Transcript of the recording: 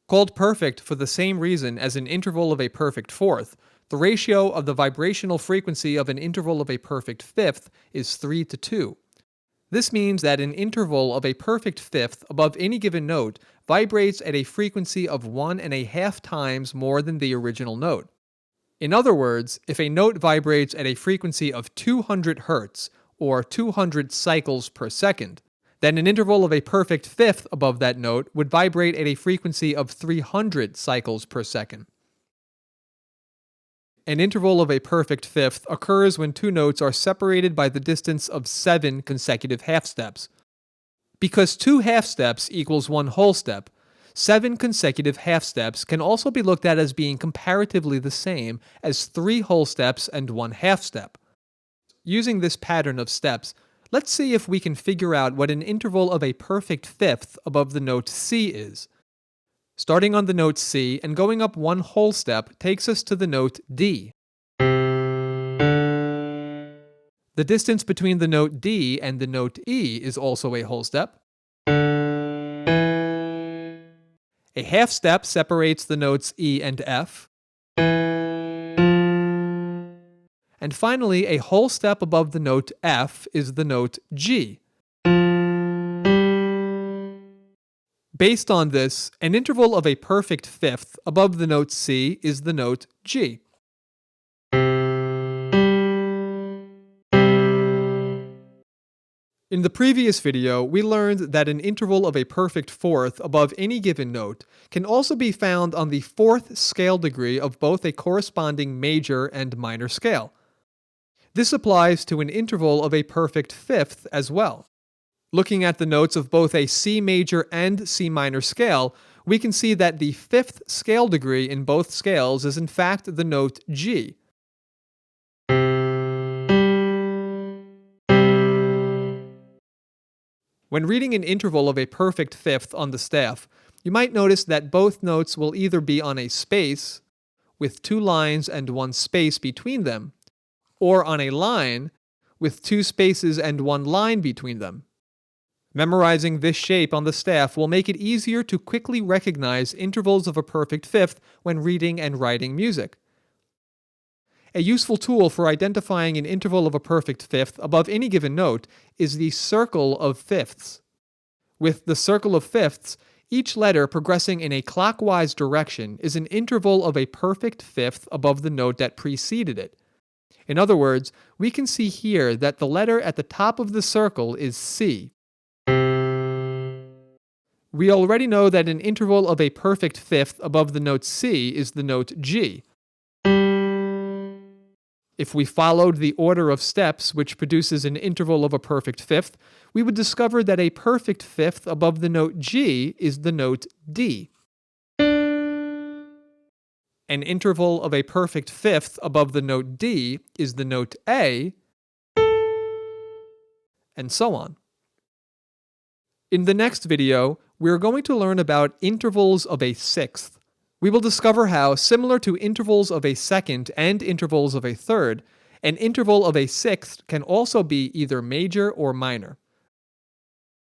Called perfect for the same reason as an interval of a perfect fourth, the ratio of the vibrational frequency of an interval of a perfect fifth is 3 to 2. This means that an interval of a perfect fifth above any given note vibrates at a frequency of 1.5 times more than the original note. In other words, if a note vibrates at a frequency of 200 Hz, or 200 cycles per second, then an interval of a perfect fifth above that note would vibrate at a frequency of 300 cycles per second. An interval of a perfect fifth occurs when two notes are separated by the distance of 7 consecutive half steps. Because 2 half steps equals 1 whole step, 7 consecutive half steps can also be looked at as being comparatively the same as 3 whole steps and 1 half step. Using this pattern of steps, let's see if we can figure out what an interval of a perfect fifth above the note C is. Starting on the note C and going up 1 whole step takes us to the note D. The distance between the note D and the note E is also a whole step. A half step separates the notes E and F. And finally, a whole step above the note F is the note G. Based on this, an interval of a perfect fifth above the note C is the note G. In the previous video, we learned that an interval of a perfect fourth above any given note can also be found on the fourth scale degree of both a corresponding major and minor scale. This applies to an interval of a perfect fifth as well. Looking at the notes of both a C major and C minor scale, we can see that the fifth scale degree in both scales is in fact the note G. When reading an interval of a perfect fifth on the staff, you might notice that both notes will either be on a space, with 2 lines and 1 space between them, or on a line, with 2 spaces and 1 line between them. Memorizing this shape on the staff will make it easier to quickly recognize intervals of a perfect fifth when reading and writing music. A useful tool for identifying an interval of a perfect fifth above any given note is the circle of fifths. With the circle of fifths, each letter progressing in a clockwise direction is an interval of a perfect fifth above the note that preceded it. In other words, we can see here that the letter at the top of the circle is C. We already know that an interval of a perfect fifth above the note C is the note G. If we followed the order of steps which produces an interval of a perfect fifth, we would discover that a perfect fifth above the note G is the note D. An interval of a perfect fifth above the note D is the note A, and so on. In the next video, we are going to learn about intervals of a sixth. We will discover how, similar to intervals of a second and intervals of a third, an interval of a sixth can also be either major or minor.